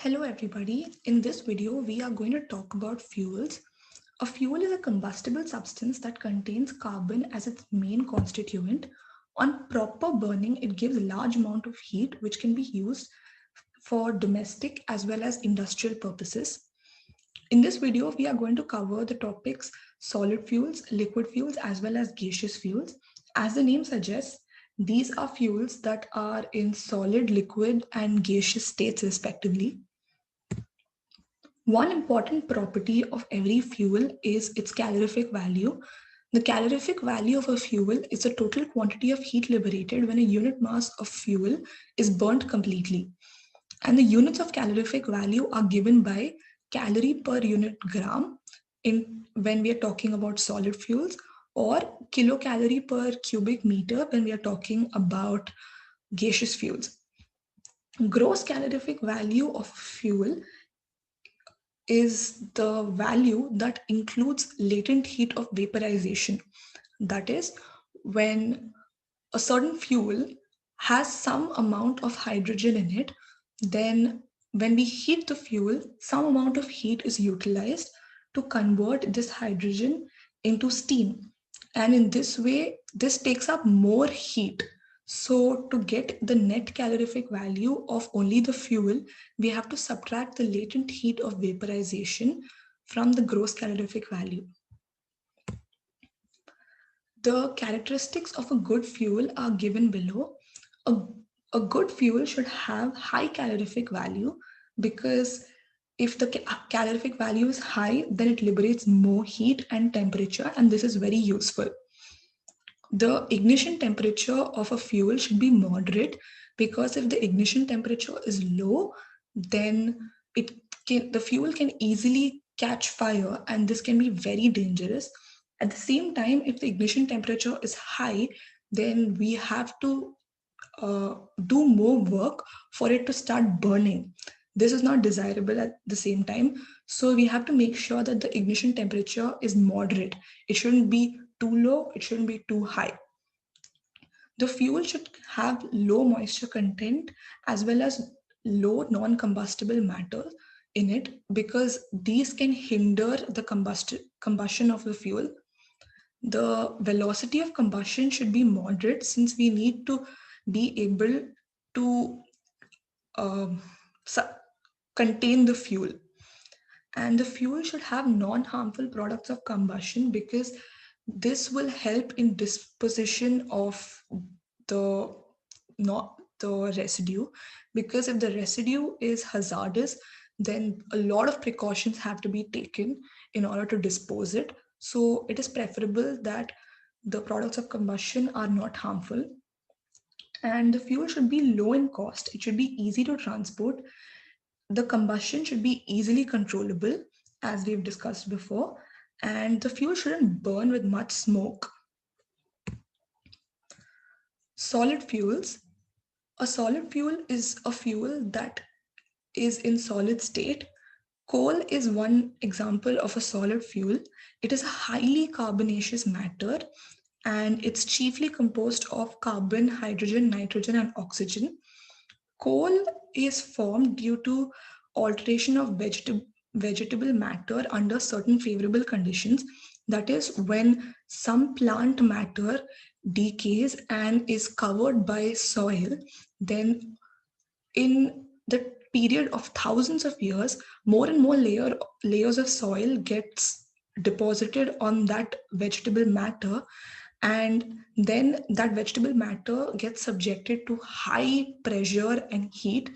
Hello everybody. In this video, we are going to talk about fuels. A fuel is a combustible substance that contains carbon as its main constituent. On proper burning, it gives a large amount of heat which can be used for domestic as well as industrial purposes. In this video, we are going to cover the topics solid fuels, liquid fuels, as well as gaseous fuels. As the name suggests, these are fuels that are in solid, liquid, and gaseous states respectively. One important property of every fuel is its calorific value. The calorific value of a fuel is the total quantity of heat liberated when a unit mass of fuel is burnt completely. And the units of calorific value are given by calorie per unit gram in when we are talking about solid fuels, or kilocalorie per cubic meter when we are talking about gaseous fuels. Gross calorific value of fuel is the value that includes latent heat of vaporization. That is, when a certain fuel has some amount of hydrogen in it, then when we heat the fuel, some amount of heat is utilized to convert this hydrogen into steam. And in this way, this takes up more heat. So to get the net calorific value of only the fuel, we have to subtract the latent heat of vaporization from the gross calorific value. The characteristics of a good fuel are given below. A, a good fuel should have high calorific value because if the calorific value is high, then it liberates more heat and temperature, and this is very useful. The ignition temperature of a fuel should be moderate because if the ignition temperature is low, then the fuel can easily catch fire, and this can be very dangerous. At the same time, if the ignition temperature is high, then we have to do more work for it to start burning. This is not desirable at the same time. So we have to make sure that the ignition temperature is moderate. It shouldn't be too low, it shouldn't be too high. The fuel should have low moisture content as well as low non-combustible matter in it because these can hinder the combustion of the fuel. The velocity of combustion should be moderate since we need to be able to um, contain the fuel. And the fuel should have non-harmful products of combustion because this will help in disposition of the not the residue, because if the residue is hazardous, then a lot of precautions have to be taken in order to dispose it. So it is preferable that the products of combustion are not harmful, and the fuel should be low in cost. It should be easy to transport. The combustion should be easily controllable, as we've discussed before, and the fuel shouldn't burn with much smoke. Solid fuels. A solid fuel is a fuel that is in solid state. Coal is one example of a solid fuel. It is a highly carbonaceous matter, and it's chiefly composed of carbon, hydrogen, nitrogen, and oxygen. Coal is formed due to alteration of vegetable matter under certain favorable conditions. That is, when some plant matter decays and is covered by soil, then in the period of thousands of years, more and more layers of soil gets deposited on that vegetable matter, and then that vegetable matter gets subjected to high pressure and heat,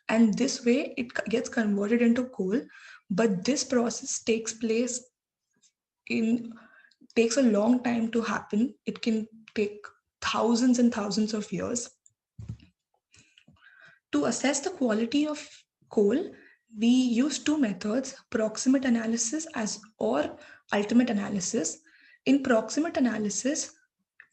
and this way it gets converted into coal. But this process in takes a long time to happen. It can take thousands and thousands of years. To assess the quality of coal, we use two methods: proximate analysis as or ultimate analysis. In proximate analysis,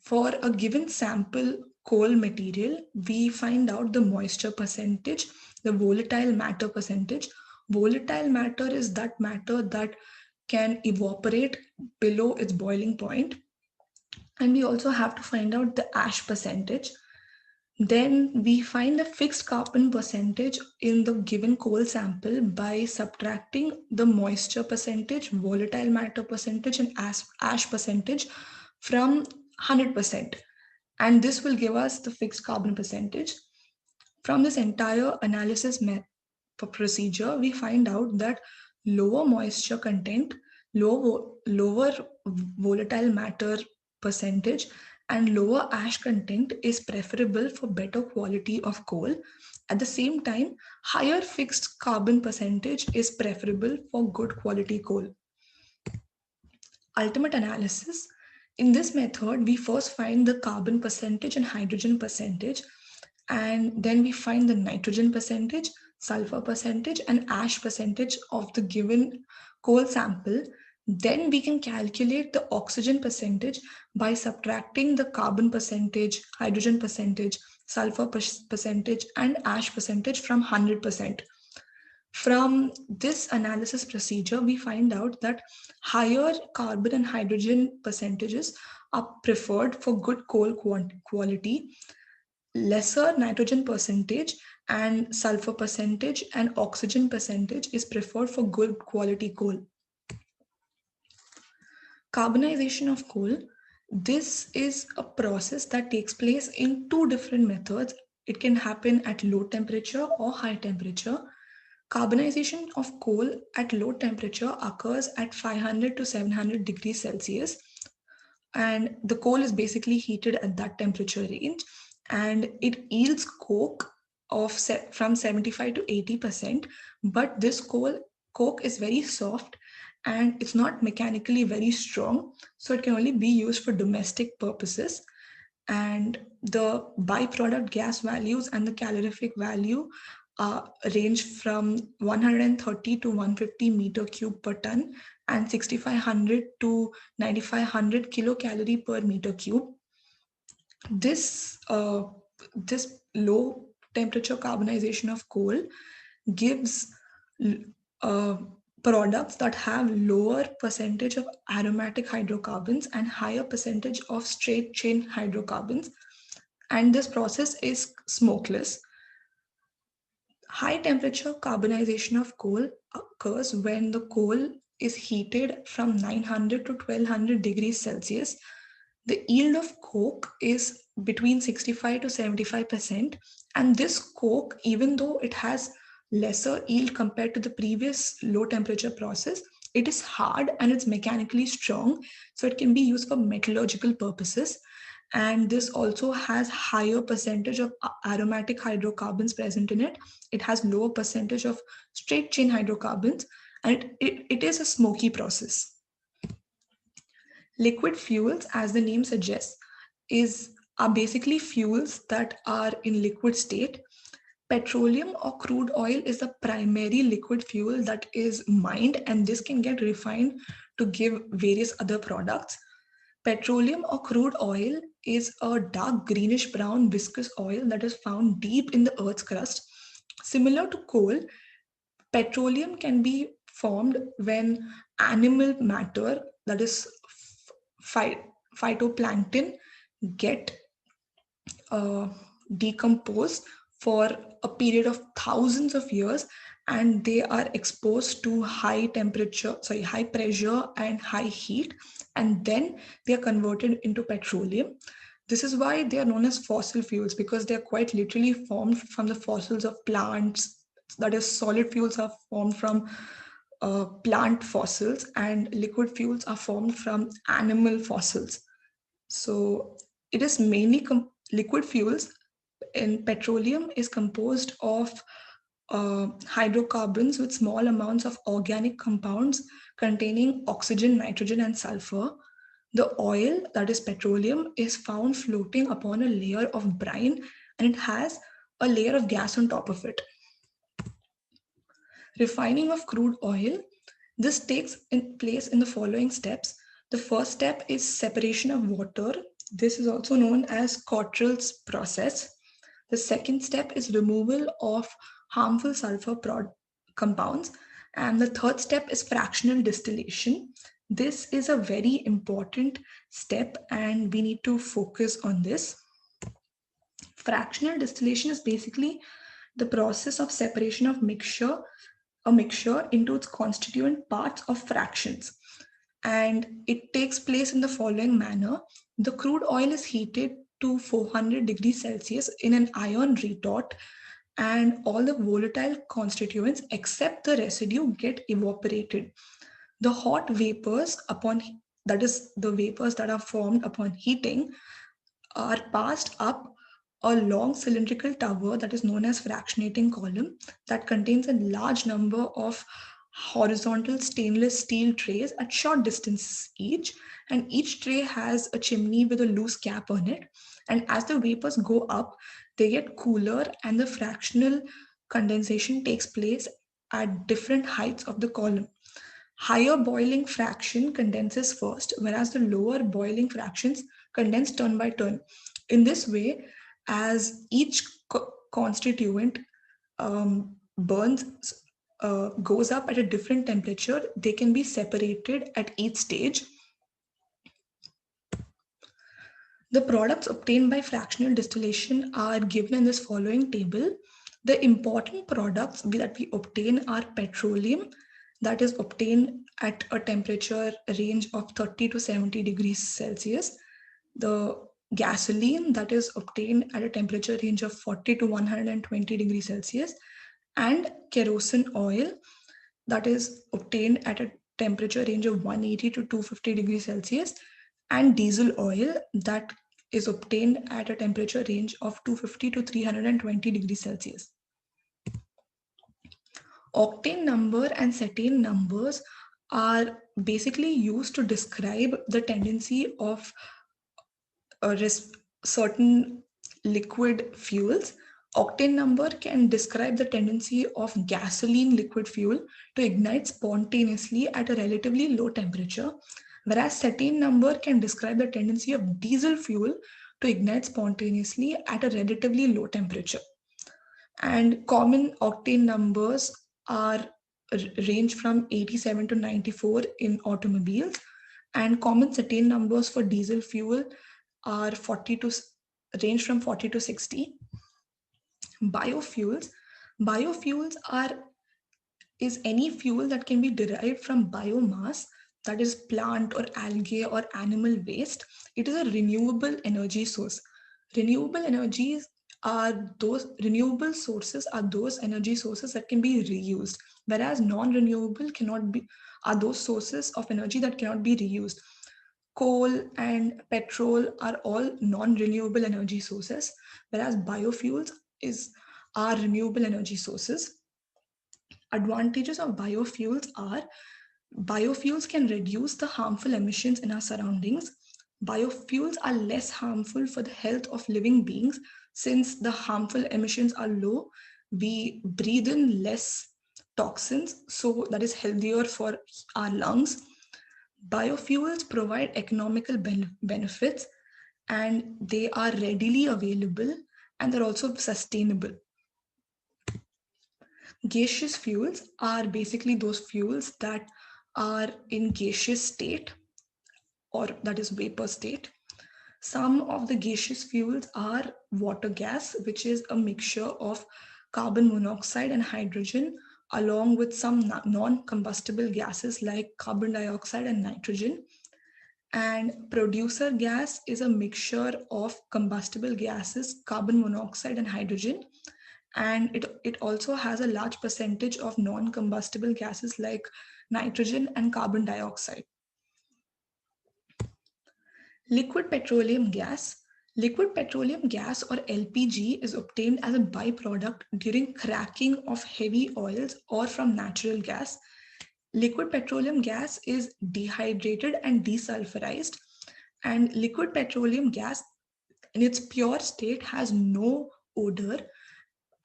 for a given sample coal material, we find out the moisture percentage, the volatile matter percentage. Volatile matter is that matter that can evaporate below its boiling point. And we also have to find out the ash percentage. Then we find the fixed carbon percentage in the given coal sample by subtracting the moisture percentage, volatile matter percentage, and ash percentage from 100%. And this will give us the fixed carbon percentage. From this entire analysis procedure, we find out that lower moisture content, lower volatile matter percentage, and lower ash content is preferable for better quality of coal. At the same time, higher fixed carbon percentage is preferable for good quality coal. Ultimate analysis. In this method, we first find the carbon percentage and hydrogen percentage, and then we find the nitrogen percentage, sulfur percentage, and ash percentage of the given coal sample. Then we can calculate the oxygen percentage by subtracting the carbon percentage, hydrogen percentage, sulfur percentage, and ash percentage from 100%. From this analysis procedure, we find out that higher carbon and hydrogen percentages are preferred for good coal quality, lesser nitrogen percentage and sulfur percentage and oxygen percentage is preferred for good quality coal. Carbonization of coal. This is a process that takes place in two different methods. It can happen at low temperature or high temperature. Carbonization of coal at low temperature occurs at 500 to 700 degrees Celsius, and the coal is basically heated at that temperature range, and it yields coke of from 75 to 80%. But this coke is very soft and it's not mechanically very strong, so it can only be used for domestic purposes. And the byproduct gas values and the calorific value range from 130 to 150 meter cube per ton and 6500 to 9500 kilocalorie per meter cube. This low temperature carbonization of coal gives uh, products that have lower percentage of aromatic hydrocarbons and higher percentage of straight chain hydrocarbons, and this process is smokeless. High temperature carbonization of coal occurs when the coal is heated from 900 to 1200 degrees Celsius. The yield of coke is between 65 to 75%, and this coke, even though it has lesser yield compared to the previous low temperature process, it is hard and it's mechanically strong, so it can be used for metallurgical purposes. And this also has higher percentage of aromatic hydrocarbons present in it. It has lower percentage of straight chain hydrocarbons, and it is a smoky process. Liquid fuels, as the name suggests, are basically fuels that are in liquid state. Petroleum or crude oil is the primary liquid fuel that is mined, and this can get refined to give various other products. Petroleum or crude oil is a dark greenish brown viscous oil that is found deep in the earth's crust. Similar to coal, petroleum can be formed when animal matter, that is phytoplankton, get decomposed for a period of thousands of years, and they are exposed to high pressure and high heat, and then they are converted into petroleum. This is why they are known as fossil fuels, because they are quite literally formed from the fossils of plants. That is, solid fuels are formed from plant fossils, and liquid fuels are formed from animal fossils. So it is mainly liquid fuels in petroleum is composed of hydrocarbons with small amounts of organic compounds containing oxygen, nitrogen, and sulfur. The oil, that is petroleum, is found floating upon a layer of brine, and it has a layer of gas on top of it. Refining of crude oil. This takes place in the following steps. The first step is separation of water. This is also known as Cottrell's process. The second step is removal of harmful sulfur compounds. And the third step is fractional distillation. This is a very important step and we need to focus on this. Fractional distillation is basically the process of separation of a mixture into its constituent parts of fractions. And it takes place in the following manner. The crude oil is heated to 400 degrees Celsius in an iron retort, and all the volatile constituents except the residue get evaporated. The hot vapors upon that is the vapors that are formed upon heating are passed up a long cylindrical tower that is known as fractionating column that contains a large number of horizontal stainless steel trays at short distances each, and each tray has a chimney with a loose cap on it, and as the vapors go up they get cooler and the fractional condensation takes place at different heights of the column. Higher boiling fraction condenses first, whereas the lower boiling fractions condense turn by turn. In this way, as each constituent burns goes up at a different temperature, they can be separated at each stage. The products obtained by fractional distillation are given in this following table. The important products that we obtain are petroleum, that is obtained at a temperature range of 30 to 70 degrees Celsius. The gasoline, that is obtained at a temperature range of 40 to 120 degrees Celsius. And kerosene oil, that is obtained at a temperature range of 180 to 250 degrees Celsius. And diesel oil, that is obtained at a temperature range of 250 to 320 degrees Celsius. Octane number and cetane numbers are basically used to describe the tendency of certain liquid fuels. Octane number can describe the tendency of gasoline liquid fuel to ignite spontaneously at a relatively low temperature, whereas cetane number can describe the tendency of diesel fuel to ignite spontaneously at a relatively low temperature. And common octane numbers are range from 87 to 94 in automobiles, and common cetane numbers for diesel fuel are 40 to range from 40 to 60. Biofuels is any fuel that can be derived from biomass, that is plant or algae or animal waste. It is a renewable energy source. Renewable energies are those renewable sources are those energy sources that can be reused, whereas non-renewable cannot be are those sources of energy that cannot be reused. Coal and petrol are all non-renewable energy sources, whereas are renewable energy sources. Advantages of biofuels are biofuels can reduce the harmful emissions in our surroundings. Biofuels are less harmful for the health of living beings since the harmful emissions are low. We breathe in less toxins, so that is healthier for our lungs. Biofuels provide economical benefits, and they are readily available, and they're also sustainable. Gaseous fuels are basically those fuels that are in gaseous state, or that is vapor state. Some of the gaseous fuels are water gas, which is a mixture of carbon monoxide and hydrogen, along with some non-combustible gases like carbon dioxide and nitrogen. And producer gas is a mixture of combustible gases, carbon monoxide and hydrogen. And it also has a large percentage of non-combustible gases like nitrogen and carbon dioxide. Liquid petroleum gas. Liquid petroleum gas, or LPG, is obtained as a byproduct during cracking of heavy oils or from natural gas. Liquid petroleum gas is dehydrated and desulfurized, and liquid petroleum gas in its pure state has no odor,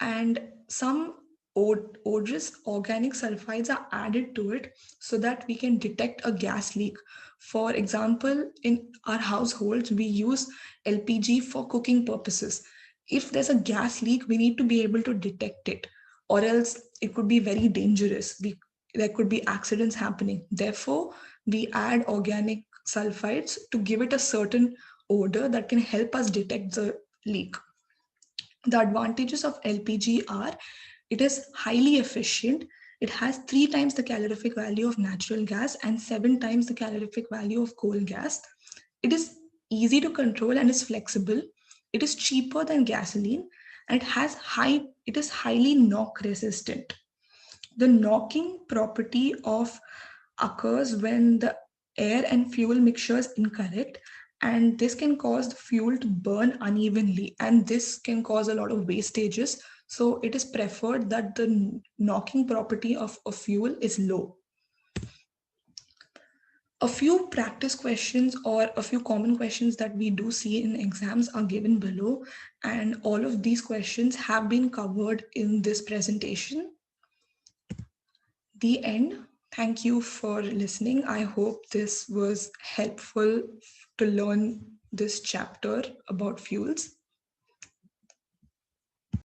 and some odorous organic sulfides are added to it so that we can detect a gas leak. For example, in our households, we use LPG for cooking purposes. If there's a gas leak, we need to be able to detect it, or else it could be very dangerous. There could be accidents happening. Therefore, we add organic sulfides to give it a certain odor that can help us detect the leak. The advantages of LPG are it is highly efficient. It has 3 times the calorific value of natural gas and 7 times the calorific value of coal gas. It is easy to control and is flexible. It is cheaper than gasoline and it is highly knock resistant. The knocking property of occurs when the air and fuel mixture is incorrect, and this can cause the fuel to burn unevenly, and this can cause a lot of wastages. So it is preferred that the knocking property of a fuel is low. A few practice questions or a few common questions that we do see in exams are given below, and all of these questions have been covered in this presentation. The end. Thank you for listening. I hope this was helpful to learn this chapter about fuels.